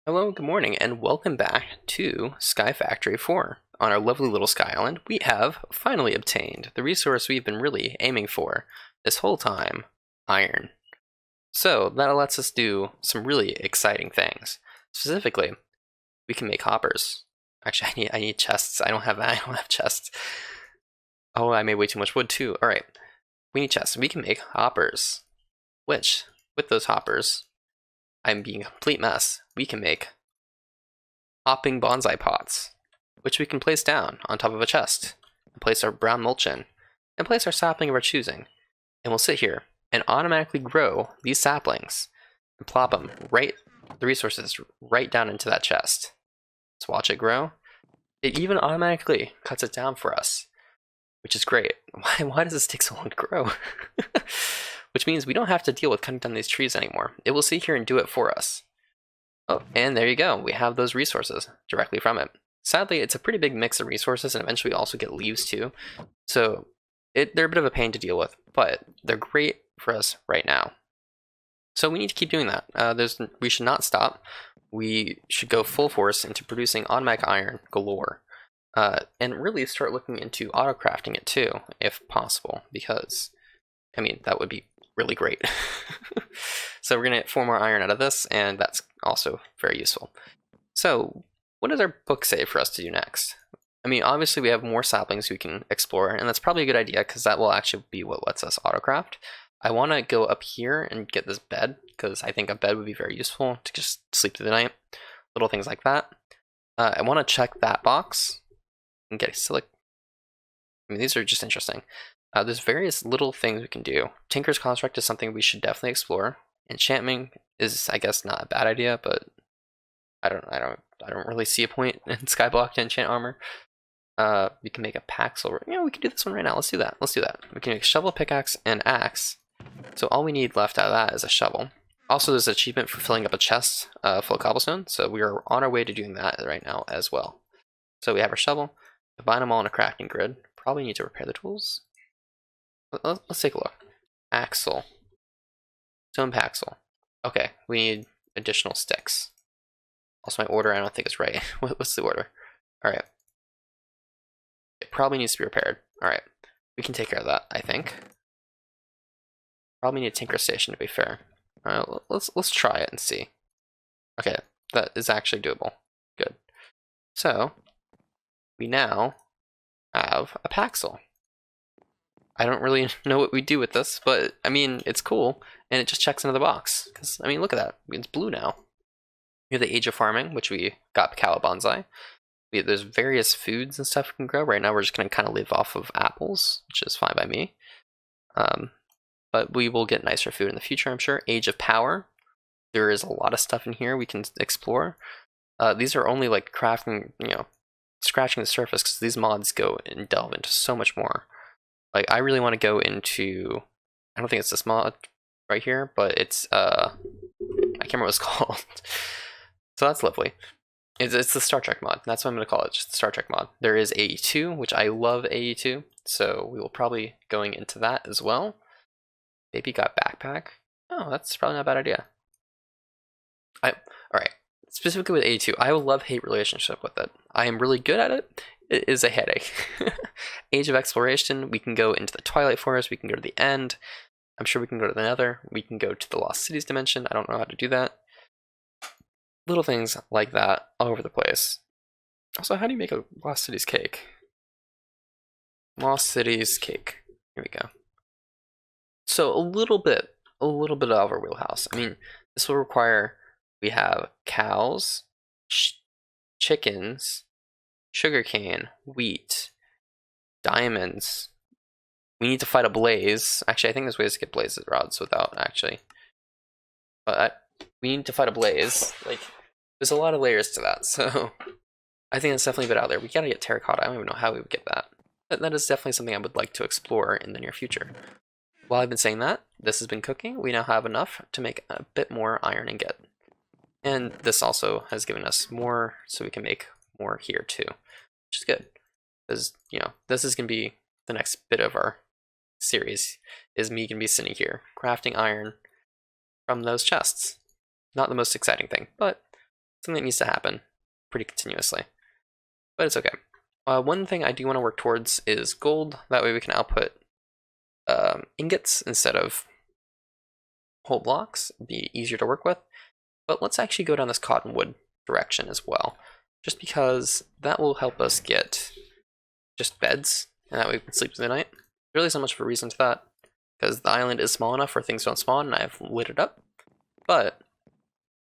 Hello, good morning, and welcome back to SkyFactory 4. On our lovely little sky island, we have finally obtained the resource we've been really aiming for this whole time, iron. So that lets us do some really exciting things. Specifically, we can make hoppers. Actually, I need chests. I don't have chests. Oh, I made way too much wood too. All right, we need chests. We can make hoppers, which with those hoppers, I'm being a complete mess. We can make hopping bonsai pots, which we can place down on top of a chest, and place our brown mulch in, and place our sapling of our choosing. And we'll sit here and automatically grow these saplings and plop them the resources right down into that chest. Let's watch it grow. It even automatically cuts it down for us, which is great. Why does this take so long to grow? Which means we don't have to deal with cutting down these trees anymore. It will sit here and do it for us. Oh, and there you go. We have those resources directly from it. Sadly, it's a pretty big mix of resources, and eventually we also get leaves too. So they're a bit of a pain to deal with, but they're great for us right now. So we need to keep doing that. We should not stop. We should go full force into producing automatic iron galore. And really start looking into auto crafting it too, if possible, because, I mean, that would be really great. So we're going to get 4 more iron out of this, and that's also very useful. So what does our book say for us to do next? I mean, obviously we have more saplings we can explore, and that's probably a good idea because that will actually be what lets us autocraft. I want to go up here and get this bed because I think a bed would be very useful to just sleep through the night. Little things like that. I want to check that box and get a silic. I mean, these are just interesting. There's various little things we can do. Tinker's Construct is something we should definitely explore. Enchantment is, I guess, not a bad idea, but I don't really see a point in Skyblock to enchant armor. We can make a paxel. We can do this one right now. Let's do that. We can make a shovel, pickaxe, and axe. So all we need left out of that is a shovel. Also, there's an achievement for filling up a chest full of cobblestone, so we are on our way to doing that right now as well. So we have our shovel, combine them all in a crafting grid. Probably need to repair the tools. Let's take a look. Axle. Stone paxel. Okay, we need additional sticks. Also, my order I don't think is right. What's the order? Alright. It probably needs to be repaired. Alright. We can take care of that, I think. Probably need a tinker station to be fair. Alright, let's try it and see. Okay, that is actually doable. Good. So, we now have a paxel. I don't really know what we do with this, but I mean, it's cool, and it just checks into the box. Because, I mean, look at that. It's blue now. We have the Age of Farming, which we got Cacao Bonsai. There's various foods and stuff we can grow. Right now, we're just going to kind of live off of apples, which is fine by me. But we will get nicer food in the future, I'm sure. Age of Power. There is a lot of stuff in here we can explore. These are only like crafting, scratching the surface, because these mods go and delve into so much more. Like, I really want to go into, I don't think it's this mod right here, but it's, I can't remember what it's called. So that's lovely. It's the Star Trek mod. That's what I'm going to call it, just the Star Trek mod. There is AE2, which I love AE2, so we will probably going into that as well. Baby got backpack. Oh, that's probably not a bad idea. Alright, specifically with AE2, I have a love-hate relationship with it. I am really good at it. It is a headache. Age of Exploration, we can go into the Twilight Forest, we can go to the end. I'm sure we can go to the Nether. We can go to the Lost Cities dimension. I don't know how to do that. Little things like that all over the place. Also, how do you make a Lost Cities cake? Lost Cities cake. Here we go. So a little bit out of our wheelhouse. I mean, this will require, we have cows, chickens, sugarcane, wheat, diamonds. We need to fight a blaze. Actually, I think there's ways to get blaze rods without actually. But we need to fight a blaze. Like, there's a lot of layers to that, so I think that's definitely a bit out there. We gotta get terracotta. I don't even know how we would get that. But that is definitely something I would like to explore in the near future. While I've been saying that, this has been cooking. We now have enough to make a bit more iron ingot. And this also has given us more, so we can make more here too, which is good. Because, this is going to be the next bit of our series, is me going to be sitting here, crafting iron from those chests. Not the most exciting thing, but something that needs to happen pretty continuously, but it's okay. One thing I do want to work towards is gold. That way we can output ingots instead of whole blocks. It'd be easier to work with. But let's actually go down this cottonwood direction as well, just because that will help us get just beds, and that way we can sleep through the night. There really isn't much of a reason to that, because the island is small enough where things don't spawn, and I've lit it up. But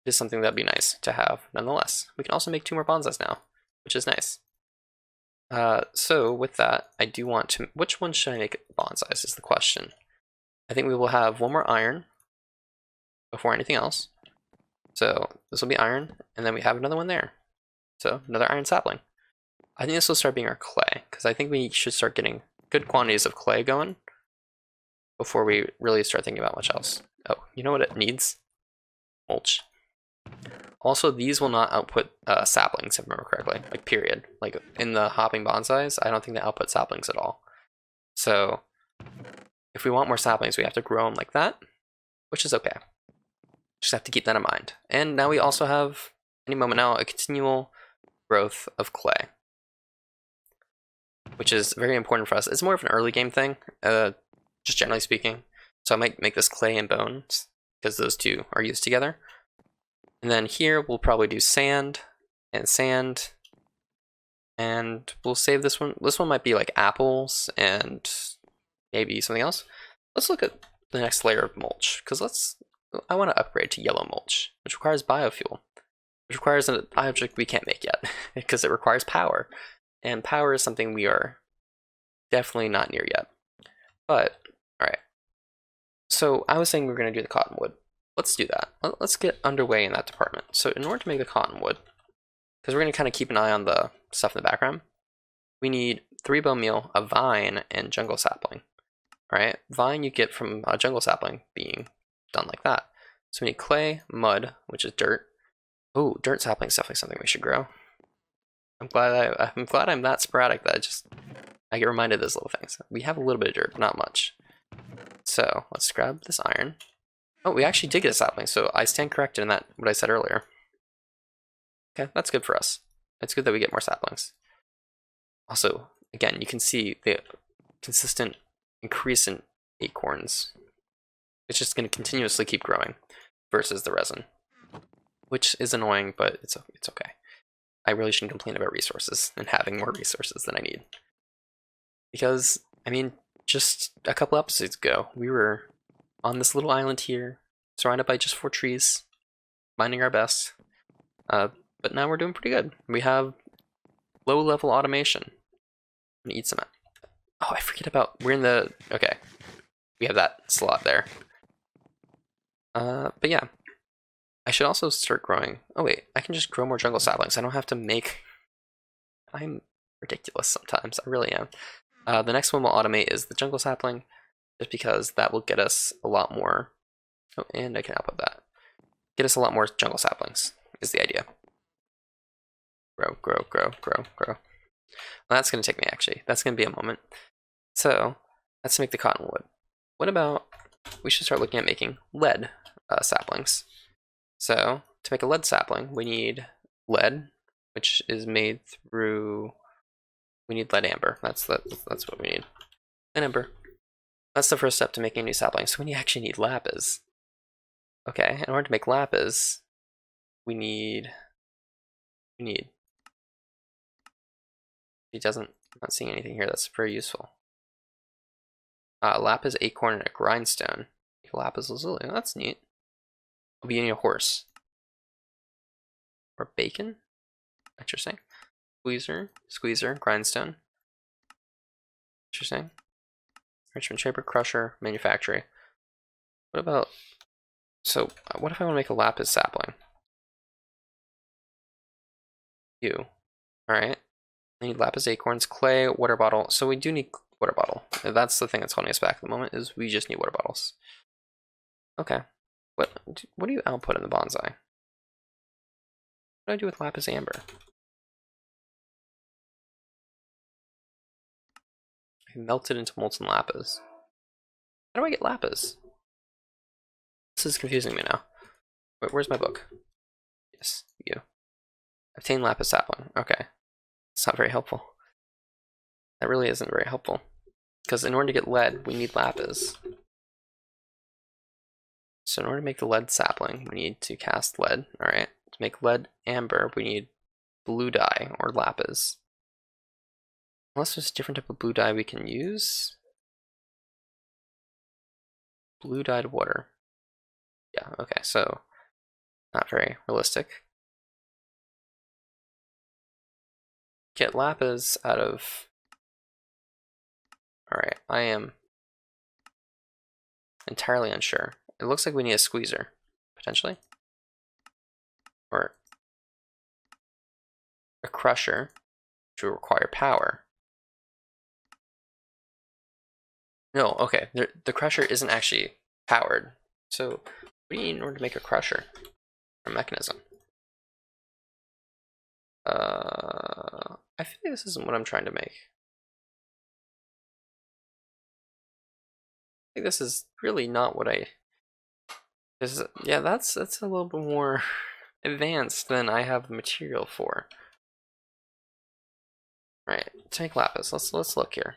it is something that'd be nice to have nonetheless. We can also make 2 more bonsais now, which is nice. So with that, I do want to, which one should I make bonsais is the question. I think we will have 1 more iron before anything else. So this will be iron, and then we have another one there. So another iron sapling. I think this will start being our clay, because I think we should start getting good quantities of clay going before we really start thinking about much else. Oh, you know what it needs? Mulch. Also, these will not output saplings, if I remember correctly, like period. Like in the hopping bonsais, I don't think they output saplings at all. So if we want more saplings, we have to grow them like that, which is okay. Just have to keep that in mind. And now we also have, any moment now, a continual growth of clay, which is very important for us. It's more of an early game thing, just generally speaking. So I might make this clay and bones, because those two are used together. And then here we'll probably do sand, and we'll save this one. This one might be like apples and maybe something else. Let's look at the next layer of mulch, because I want to upgrade to yellow mulch, which requires biofuel, which requires an object we can't make yet, because it requires power. And power is something we are definitely not near yet. But, alright. So I was saying we're going to do the cottonwood. Let's do that. Let's get underway in that department. So in order to make the cottonwood, because we're going to kind of keep an eye on the stuff in the background, we need 3 bone meal, a vine, and jungle sapling. Alright, vine you get from a jungle sapling being done like that. So we need clay, mud, which is dirt. Oh, dirt sapling is definitely something we should grow. I'm glad I'm that sporadic that I get reminded of those little things. We have a little bit of dirt, but not much. So let's grab this iron. Oh, we actually did get a sapling, so I stand corrected in that what I said earlier. Okay, that's good for us. It's good that we get more saplings. Also, again, you can see the consistent increase in acorns. It's just going to continuously keep growing versus the resin, which is annoying, but it's okay. I really shouldn't complain about resources and having more resources than I need. Because, I mean, just a couple episodes ago, we were on this little island here, surrounded by just 4 trees, minding our best. But now we're doing pretty good. We have low-level automation. I'm gonna eat some. Oh, I forget about, we're in the, okay. We have that slot there. But yeah. I should also start growing. Oh wait, I can just grow more jungle saplings. I don't have to make... I'm ridiculous sometimes, I really am. The next one we'll automate is the jungle sapling, just because that will get us a lot more... Oh, and I can output that. Get us a lot more jungle saplings, is the idea. Grow, grow, grow, grow, grow. Well, that's going to take me, actually. That's going to be a moment. So, let's make the cottonwood. What about... We should start looking at making lead saplings. So, to make a lead sapling, we need lead, which is made through... We need lead amber. That's what we need. Lead amber. That's the first step to making a new sapling. So we actually need lapis. Okay, in order to make lapis, we need... He doesn't... I'm not seeing anything here that's very useful. Lapis, acorn, and a grindstone. Lapis lazuli. That's neat. I'll be eating a horse. Or bacon? Interesting. Squeezer, grindstone. Interesting. Richmond chamber, crusher, manufactory. What about... So, what if I want to make a lapis sapling? Alright. I need lapis acorns, clay, water bottle. So we do need water bottle. That's the thing that's holding us back at the moment, is we just need water bottles. Okay. What do you output in the bonsai? What do I do with lapis amber? I can melt it into molten lapis. How do I get lapis? This is confusing me now. Wait, where's my book? Yes, you. Obtain lapis sapling. Okay. It's not very helpful. That really isn't very helpful. Because in order to get lead, we need lapis. So in order to make the lead sapling, we need to cast lead. Alright. To make lead amber, we need blue dye or lapis. Unless there's a different type of blue dye we can use. Blue dyed water. Yeah, okay, so not very realistic. Get lapis out of... Alright, I am entirely unsure. It looks like we need a squeezer, potentially. Or a crusher, which will require power. No, okay, the crusher isn't actually powered. So what do you need in order to make a crusher? Or mechanism? I feel like this isn't what I'm trying to make. I think this is really not what I... yeah, that's a little bit more advanced than I have the material for. Right, to make lapis, let's look here.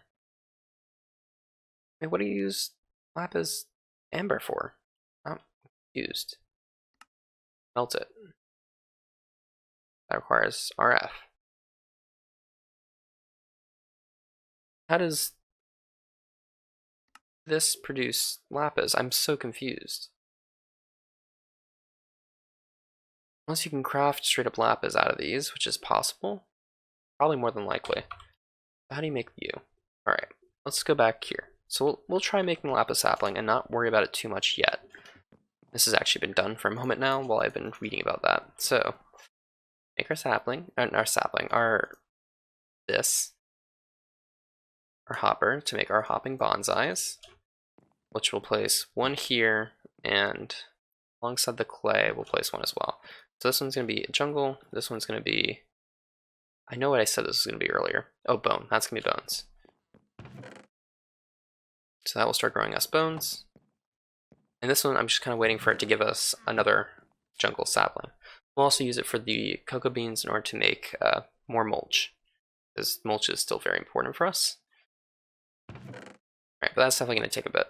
Wait, what do you use lapis amber for? Not used. Melt it. That requires RF. How does this produce lapis? I'm so confused. Unless you can craft straight up lapis out of these, which is possible. Probably more than likely. How do you make you? Alright, let's go back here. So we'll try making lapis sapling and not worry about it too much yet. This has actually been done for a moment now while I've been reading about that. So, make our sapling, our hopper to make our hopping bonsais, which we'll place one here, and alongside the clay we'll place one as well. So this one's going to be a jungle, this one's going to be, I know what I said this was going to be earlier. Oh, bone, that's going to be bones. So that will start growing us bones. And this one, I'm just kind of waiting for it to give us another jungle sapling. We'll also use it for the cocoa beans in order to make more mulch, because mulch is still very important for us. Alright, but that's definitely going to take a bit.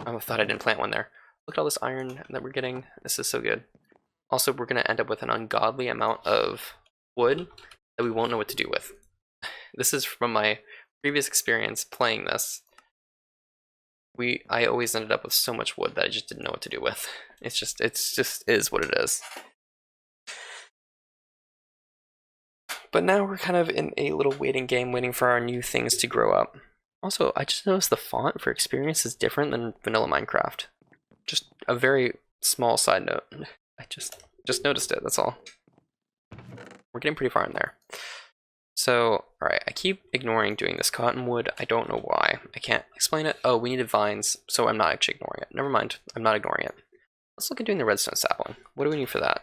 I thought I didn't plant one there. Look at all this iron that we're getting. This is so good. Also, we're going to end up with an ungodly amount of wood that we won't know what to do with. This is from my previous experience playing this. I always ended up with so much wood that I just didn't know what to do with. It's just is what it is. But now we're kind of in a little waiting game, waiting for our new things to grow up. Also, I just noticed the font for Experience is different than vanilla Minecraft. Just a very small side note. I just noticed it, that's all. We're getting pretty far in there. So, alright, I keep ignoring doing this cottonwood. I don't know why. I can't explain it. Oh, we needed vines, so I'm not actually ignoring it. Never mind, I'm not ignoring it. Let's look at doing the redstone sapling. What do we need for that?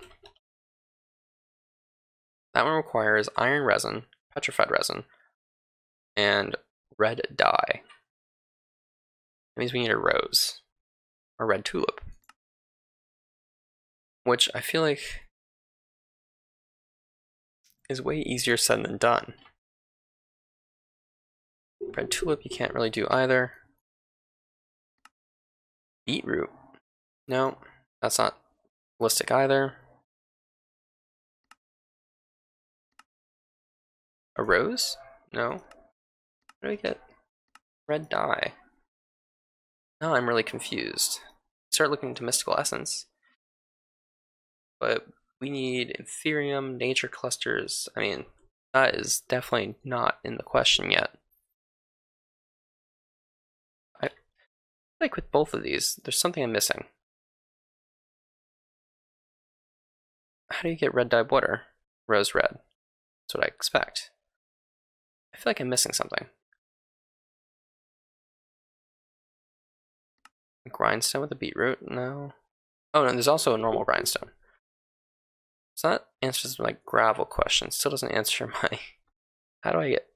That one requires iron resin, petrified resin, and red dye. That means we need a rose, or red tulip. Which I feel like is way easier said than done. Red tulip you can't really do either. Beetroot. No, that's not realistic either. A rose? No. How do we get red dye? Now I'm really confused. Start looking into mystical essence. But we need Ethereum, nature clusters. I mean, that is definitely not in the question yet. I feel like with both of these, there's something I'm missing. How do you get red dyed water? Rose red. That's what I expect. I feel like I'm missing something. Grindstone with a beetroot? No. Oh, no, there's also a normal grindstone. So that answers my gravel question. Still doesn't answer my... How do I get...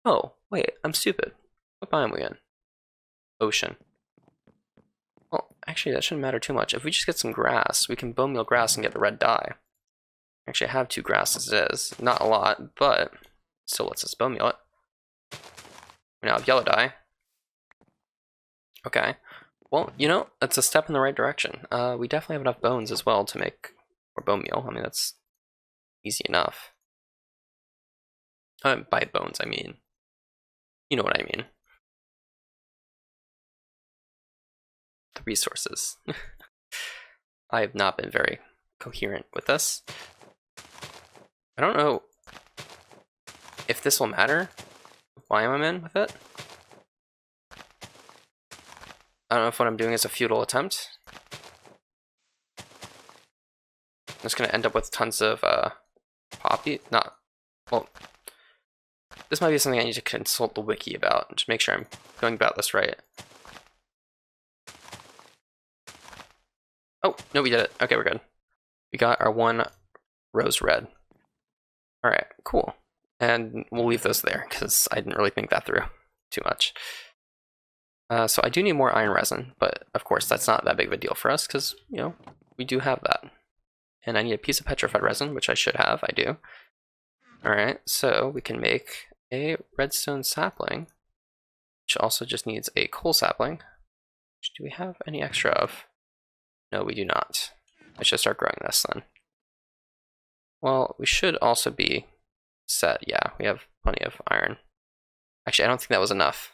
Oh, wait, I'm stupid. What biome are we in? Ocean. Well, actually, that shouldn't matter too much. If we just get some grass, we can bone meal grass and get the red dye. Actually, I have 2 grass as it is. Not a lot, but still lets us bone meal it. We now have yellow dye. Okay. Well, you know, that's a step in the right direction. We definitely have enough bones as well to make more bone meal. I mean, that's easy enough. By bones, I mean, you know what I mean. The resources. I have not been very coherent with this. I don't know if this will matter, why I'm in with it. I don't know if what I'm doing is a futile attempt. I'm just gonna end up with tons of well, this might be something I need to consult the wiki about, just make sure I'm going about this right. Oh, no, we did it. Okay, we're good. We got our 1 rose red. Alright, cool. And we'll leave those there, because I didn't really think that through too much. So I do need more iron resin, but of course that's not that big of a deal for us, because, you know, we do have that. And I need a piece of petrified resin, which I should have, I do. Alright, so we can make a redstone sapling, which also just needs a coal sapling. Which do we have any extra of? No, we do not. I should start growing this then. Well, we should also be set. Yeah, we have plenty of iron. Actually, I don't think that was enough.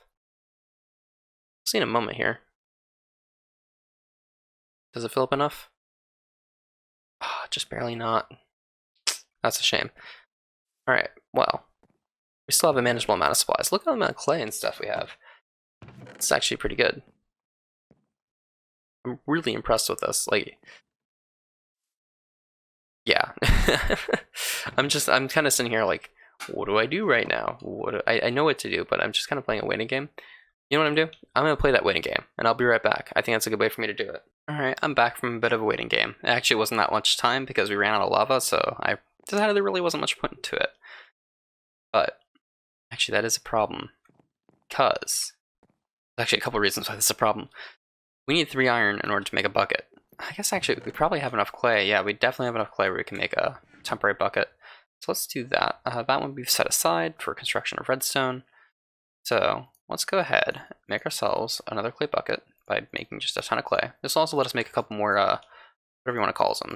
We'll see in a moment here. Does it fill up enough? Oh, just barely not. That's a shame. Alright, well, we still have a manageable amount of supplies. Look at the amount of clay and stuff we have. It's actually pretty good. I'm really impressed with this. Like, yeah. I'm kind of sitting here like, what do I do right now? I know what to do, but I'm just kind of playing a waiting game. You know what I'm doing? I'm going to play that waiting game, and I'll be right back. I think that's a good way for me to do it. Alright, I'm back from a bit of a waiting game. It actually wasn't that much time because we ran out of lava, so I decided there really wasn't much put into it. But, actually that is a problem. Because, there's actually a couple of reasons why this is a problem. We need 3 iron in order to make a bucket. I guess actually we probably have enough clay. Yeah, we definitely have enough clay where we can make a temporary bucket. So let's do that. That one we've set aside for construction of redstone. So let's go ahead and make ourselves another clay bucket by making just a ton of clay. This will also let us make a couple more, whatever you want to call them.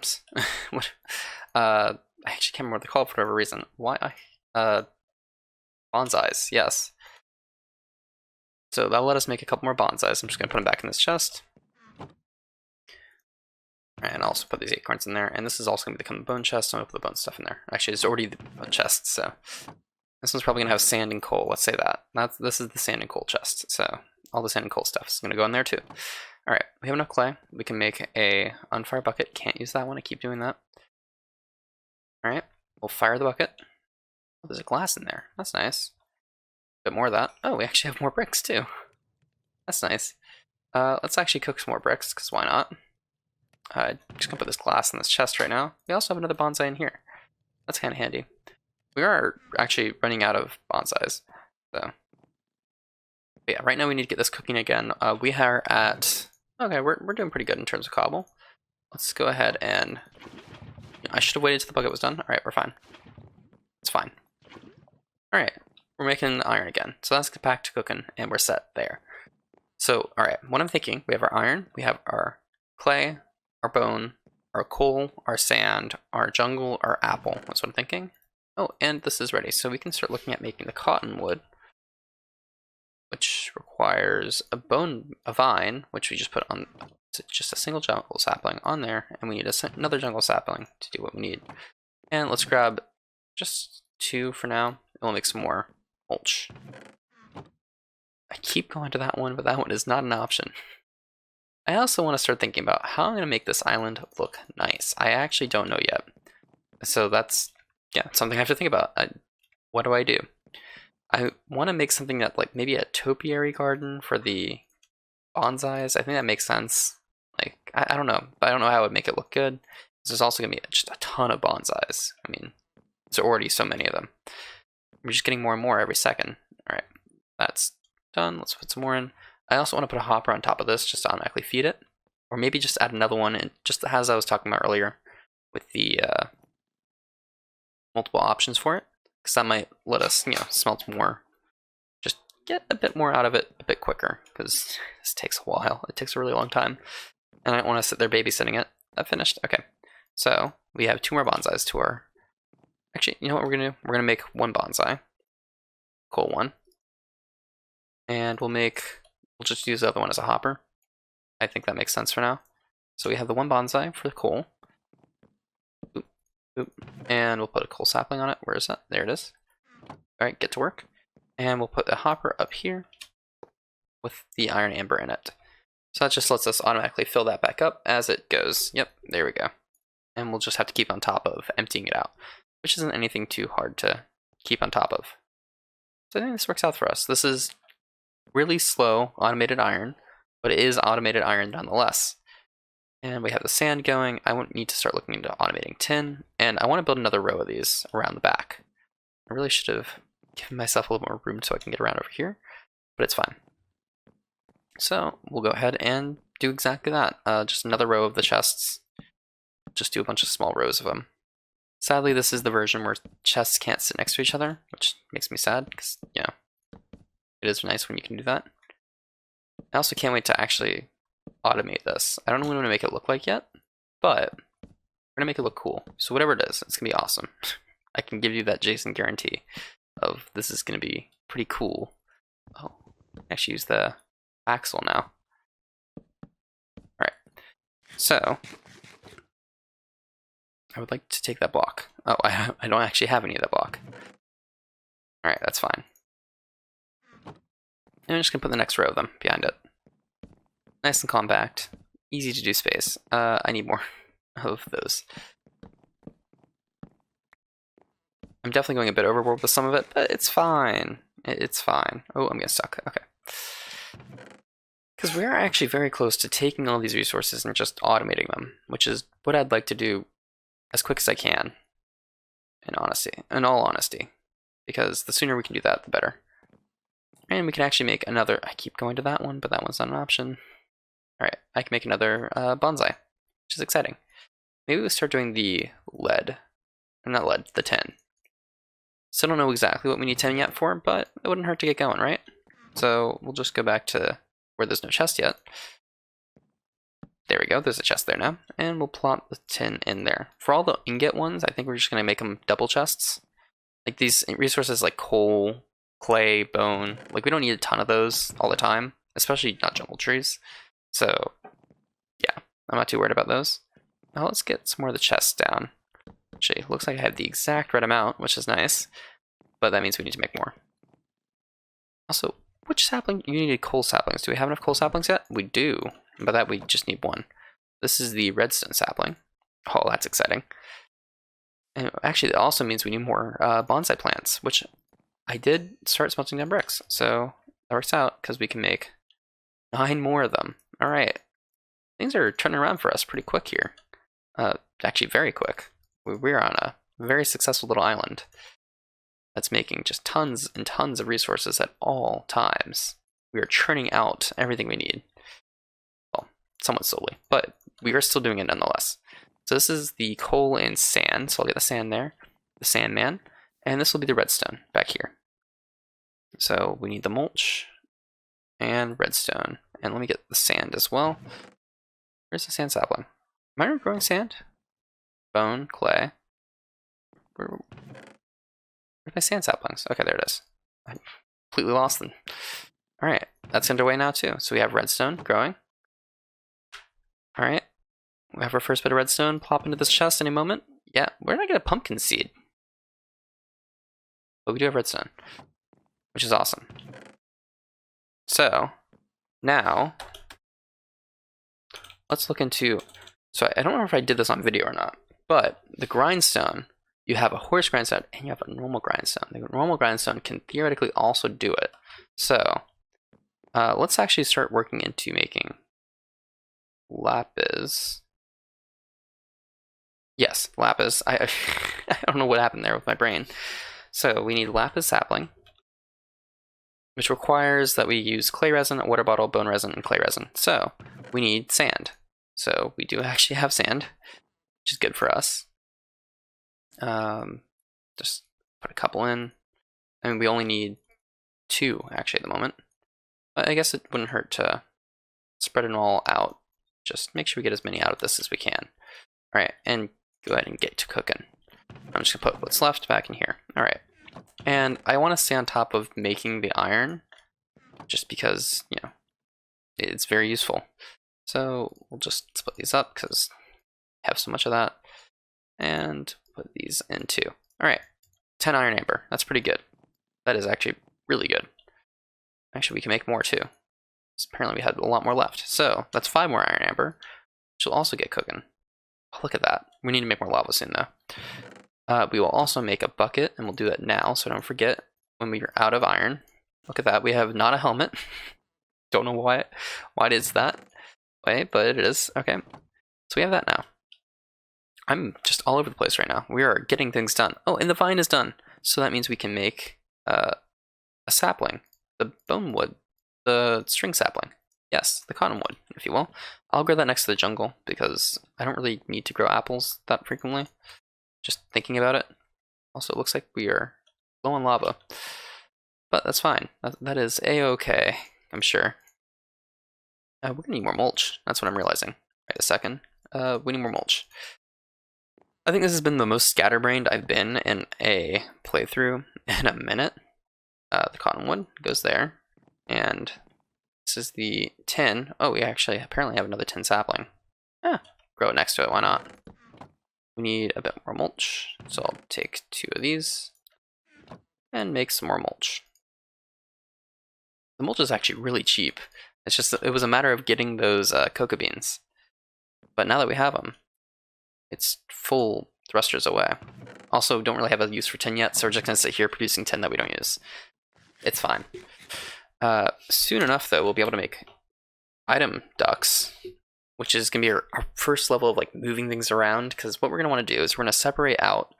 I actually can't remember what they're called for whatever reason. Why? Bonsais, yes. So that'll let us make a couple more bonsais. I'm just going to put them back in this chest. And also put these acorns in there. And this is also going to become a bone chest, so I'm going to put the bone stuff in there. Actually, it's already the bone chest, so this one's probably going to have sand and coal. Let's say that. This is the sand and coal chest, so all the sand and coal stuff is going to go in there too. Alright, we have enough clay. We can make a unfire bucket. Can't use that one. I keep doing that. Alright, we'll fire the bucket. Oh, there's a glass in there. That's nice. A bit more of that. Oh, we actually have more bricks too. That's nice. Let's actually cook some more bricks, because why not? Just gonna put this glass in this chest right now. We also have another bonsai in here. That's kind of handy. We are actually running out of bonsais, so. But yeah, right now we need to get this cooking again. We are at, okay, we're doing pretty good in terms of cobble. Let's go ahead and, I should have waited till the bucket was done. All right, we're fine. It's fine. All right, we're making iron again. So that's back to cooking, and we're set there. So, all right, what I'm thinking, we have our iron, we have our clay, our bone, our coal, our sand, our jungle, our apple. That's what I'm thinking. Oh, and this is ready. So we can start looking at making the cottonwood, which requires a vine, which we just put on just a single jungle sapling on there, and we need another jungle sapling to do what we need. And let's grab just 2 for now, and we'll make some more mulch. I keep going to that one, but that one is not an option. I also want to start thinking about how I'm going to make this island look nice. I actually don't know yet. So that's, yeah, something I have to think about. What do I do? I want to make something that, like, maybe a topiary garden for the bonsais. I think that makes sense. Like, I don't know. But I don't know how I would make it look good. There's also going to be just a ton of bonsais. I mean, there's already so many of them. We're just getting more and more every second. All right, that's done. Let's put some more in. I also want to put a hopper on top of this just to automatically feed it. Or maybe just add another one, and just as I was talking about earlier with the multiple options for it, because that might let us, smelt more. Just get a bit more out of it a bit quicker, because this takes a while. It takes a really long time, and I don't want to sit there babysitting it. That finished? Okay. So we have 2 more bonsais to our... Actually, you know what we're gonna do? We're gonna make 1 bonsai, coal 1, and we'll just use the other one as a hopper. I think that makes sense for now. So we have the 1 bonsai for the coal. Oop, oop. And we'll put a coal sapling on it. Where is that? There it is. Alright, get to work. And we'll put a hopper up here with the iron amber in it. So that just lets us automatically fill that back up as it goes. Yep, there we go. And we'll just have to keep on top of emptying it out, which isn't anything too hard to keep on top of. So I think this works out for us. This is really slow automated iron, but it is automated iron nonetheless. And we have the sand going. I won't need to start looking into automating tin, and I want to build another row of these around the back. I really should have given myself a little more room so I can get around over here, but it's fine. So we'll go ahead and do exactly that. Just another row of the chests. Just do a bunch of small rows of them. Sadly, this is the version where chests can't sit next to each other, which makes me sad, because, it is nice when you can do that. I also can't wait to actually automate this. I don't know what I'm going to make it look like yet, but we're going to make it look cool. So whatever it is, it's going to be awesome. I can give you that Jason guarantee of this is going to be pretty cool. Oh, I should use the axle now. Alright, so I would like to take that block. Oh, I don't actually have any of that block. Alright, that's fine. And I'm just going to put the next row of them behind it. Nice and compact. Easy to do space. I need more of those. I'm definitely going a bit overboard with some of it, but it's fine. It's fine. Oh, I'm getting stuck. Okay. Because we are actually very close to taking all these resources and just automating them, which is what I'd like to do as quick as I can, in all honesty, because the sooner we can do that, the better. And we can actually make another, I keep going to that one, but that one's not an option. Alright, I can make another bonsai, which is exciting. Maybe we'll start doing the lead, not lead, the tin. Still don't know exactly what we need tin yet for, but it wouldn't hurt to get going, right? So we'll just go back to where there's no chest yet. There we go, there's a chest there now, and we'll plop the tin in there. For all the ingot ones, I think we're just going to make them double chests. Like these resources like coal, clay, bone, like we don't need a ton of those all the time, especially not jungle trees. So yeah, I'm not too worried about those. Now let's get some more of the chests down. Actually, looks like I have the exact right amount, which is nice, but that means we need to make more. Also, which sapling? You needed coal saplings. Do we have enough coal saplings yet? We do. By that, we just need 1. This is the redstone sapling. Oh, that's exciting. And actually, that also means we need more bonsai plants, which I did start smelting down bricks. So that works out because we can make 9 more of them. All right. Things are turning around for us pretty quick here. Actually, very quick. We're on a very successful little island that's making just tons and tons of resources at all times. We are churning out everything we need. Well, somewhat slowly, but we are still doing it nonetheless. So this is the coal and sand, so I'll get the sand there, the sandman, and this will be the redstone back here. So we need the mulch and redstone, and let me get the sand as well. Where's the sand sapling? Am I growing sand? Bone, clay. Where's my sand saplings? Okay, there it is. I completely lost them. Alright, that's underway now too. So we have redstone growing. Alright, we have our first bit of redstone plop into this chest any moment. Yeah, where did I get a pumpkin seed? But we do have redstone, which is awesome. So, now, let's look into, so I don't know if I did this on video or not, but the grindstone, you have a horse grindstone and you have a normal grindstone. The normal grindstone can theoretically also do it. So, let's actually start working into making lapis. Yes, lapis. I don't know what happened there with my brain. So we need lapis sapling, which requires that we use clay resin, a water bottle, bone resin, and clay resin. So we need sand. So we do actually have sand, which is good for us. just put a couple in. I mean, we only need 2 actually at the moment. But I guess it wouldn't hurt to spread it all out. Just make sure we get as many out of this as we can. Alright, and go ahead and get to cooking. I'm just gonna put what's left back in here. Alright. And I want to stay on top of making the iron, just because, you know, it's very useful. So we'll just split these up because I have so much of that. And put these in too. Alright, 10 iron amber. That's pretty good. That is actually really good. Actually, we can make more too. Apparently we had a lot more left. So that's 5 more iron amber, which will also get cooking. Oh, look at that. We need to make more lava soon though. We will also make a bucket, and we'll do that now so don't forget when we are out of iron. Look at that. We have not a helmet. Don't know why it is that way, but it is. Okay. So we have that now. I'm just all over the place right now. We are getting things done. Oh, and the vine is done. So that means we can make a sapling. The bone wood. The string sapling. Yes, the cottonwood, if you will. I'll grow that next to the jungle because I don't really need to grow apples that frequently. Just thinking about it. Also, it looks like we are low on lava. But that's fine. That is a-okay, I'm sure. We're gonna need more mulch. That's what I'm realizing. Right a second. We need more mulch. I think this has been the most scatterbrained I've been in a playthrough in a minute. The cottonwood goes there. And this is the tin. Oh, we actually apparently have another tin sapling. Grow it next to it, why not? We need a bit more mulch, so I'll take 2 of these and make some more mulch. The mulch is actually really cheap. It's just, it was a matter of getting those cocoa beans. But now that we have them, it's full thrusters away. Also, don't really have a use for tin yet, so we're just gonna sit here producing tin that we don't use. It's fine. Soon enough, though, we'll be able to make item ducts, which is going to be our first level of like moving things around, because what we're going to want to do is we're going to separate out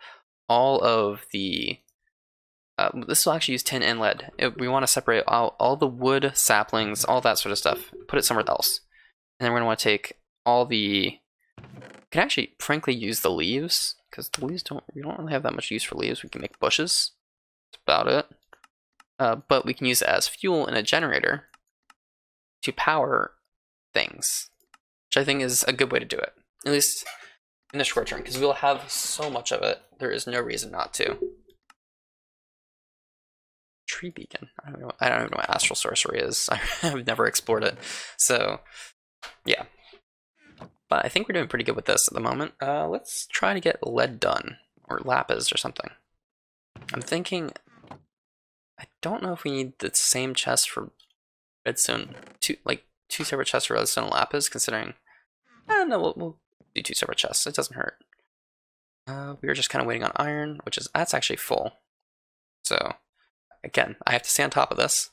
all of the this will actually use tin and lead. We want to separate out all the wood, saplings, all that sort of stuff, put it somewhere else. And then we're going to want to take all the, we can actually frankly use the leaves, because the leaves we don't really have that much use for leaves. We can make bushes. That's about it. But we can use it as fuel in a generator to power things, which I think is a good way to do it, at least in the short term, because we'll have so much of it. There is no reason not to. Tree beacon. I don't even know what astral sorcery is. I've never explored it, so yeah. But I think we're doing pretty good with this at the moment. Let's try to get lead done, or lapis or something. I'm thinking. I don't know if we need the same chest for redstone, two separate chests for redstone and lapis, considering, no, we'll do 2 separate chests, it doesn't hurt. We were just kind of waiting on iron, that's actually full. So, again, I have to stay on top of this.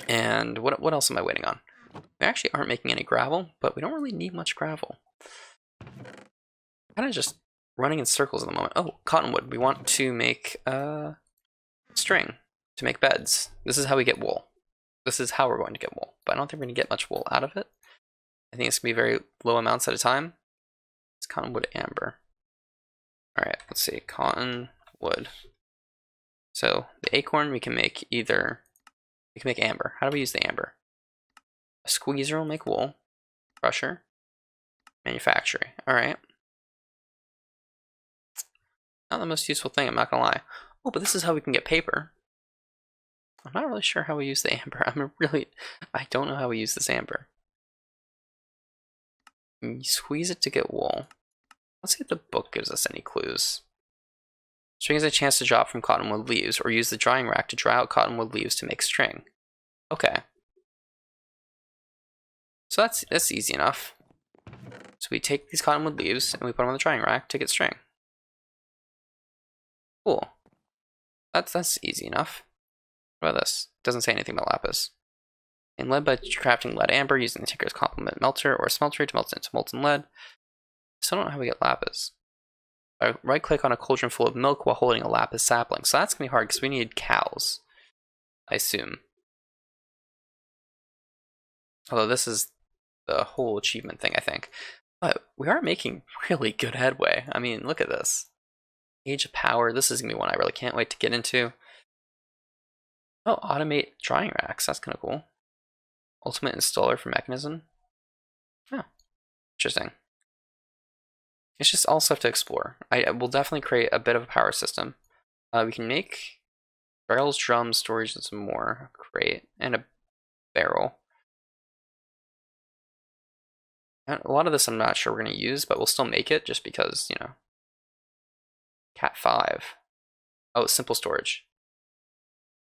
And what else am I waiting on? We actually aren't making any gravel, but we don't really need much gravel. Kind of just running in circles at the moment. Oh, cottonwood. We want to make, string to make beds. This is how we get wool. This is how we're going to get wool, but I don't think we're going to get much wool out of it. I think it's going to be very low amounts at a time. It's cottonwood amber. Alright, let's see. Cottonwood. So the acorn we can make either, we can make amber. How do we use the amber? A squeezer will make wool. Crusher. Manufacturing. Alright. Not the most useful thing, I'm not gonna lie. Oh, but this is how we can get paper. I'm not really sure how we use the amber. I don't know how we use this amber. You squeeze it to get wool. Let's see if the book gives us any clues. String is a chance to drop from cottonwood leaves, or use the drying rack to dry out cottonwood leaves to make string. Okay. So that's easy enough. So we take these cottonwood leaves and we put them on the drying rack to get string. Cool. That's easy enough. What about this? Doesn't say anything about lapis. And lead by crafting lead amber using the Tinker's complement melter or smeltery to melt it into molten lead. Still don't know how we get lapis. I right click on a cauldron full of milk while holding a lapis sapling. So that's gonna be hard because we need cows, I assume. Although this is the whole achievement thing, I think. But we are making really good headway. I mean, look at this. Age of Power. This is gonna be one I really can't wait to get into. Oh, automate drying racks. That's kind of cool. Ultimate installer for mechanism. Oh, interesting. It's just all stuff to explore. I will definitely create a bit of a power system. We can make barrels, drums, storage, and some more. Crate and a barrel. And a lot of this I'm not sure we're going to use, but we'll still make it just because, you know. Cat 5. Oh, simple storage.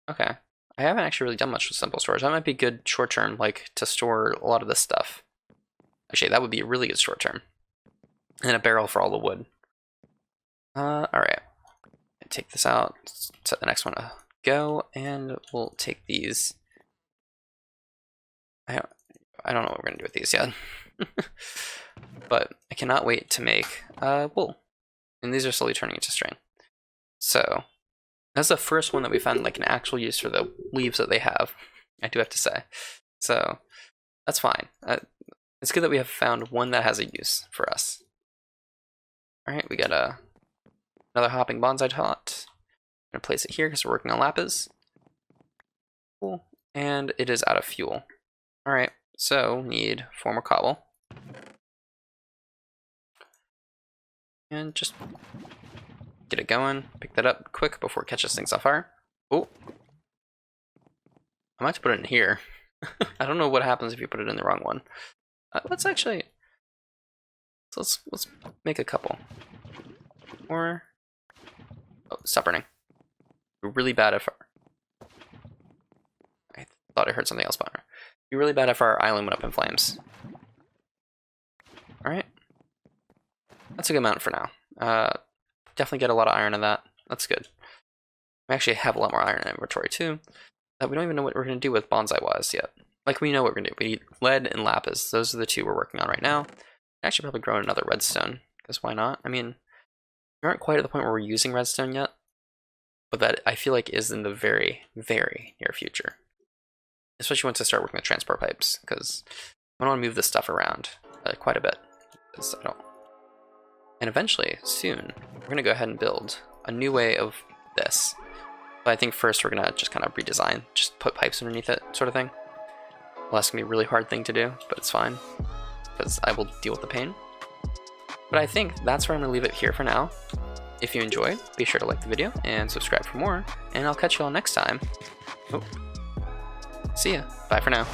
Okay. I haven't actually really done much with simple storage. That might be good short term, like to store a lot of this stuff. Actually, that would be a really good short term. And a barrel for all the wood. Alright. Take this out, set the next one to go, and we'll take these. I don't know what we're gonna do with these yet. But I cannot wait to make wool. And these are slowly turning into string. So that's the first one that we found like an actual use for the leaves that they have, I do have to say. So that's fine. It's good that we have found one that has a use for us. Alright, we got another hopping bonsai tot. I'm gonna place it here because we're working on lapis. Cool. And it is out of fuel. Alright, so need 4 more cobble. And just get it going. Pick that up quick before it catches things off fire. Oh. I might have to put it in here. I don't know what happens if you put it in the wrong one. Let's make a couple. Or oh, stop burning. We're really bad if I thought I heard something else, but it'd be really bad if our island went up in flames. All right, that's a good amount for now. Definitely get a lot of iron in that. That's good. We actually have a lot more iron in inventory too. We don't even know what we're gonna do with bonsai wise yet. Like we know what we're gonna do. We need lead and lapis. Those are the 2 we're working on right now. Actually, probably grow another redstone because why not? I mean, we aren't quite at the point where we're using redstone yet, but that I feel like is in the very, very near future. Especially once I start working with transport pipes, because I want to move this stuff around quite a bit. And eventually, soon, we're going to go ahead and build a new way of this. But I think first we're going to just kind of redesign, just put pipes underneath it, sort of thing. Well, that's going to be a really hard thing to do, but it's fine, because I will deal with the pain. But I think that's where I'm going to leave it here for now. If you enjoyed, be sure to like the video and subscribe for more, and I'll catch you all next time. Oh. See ya. Bye for now.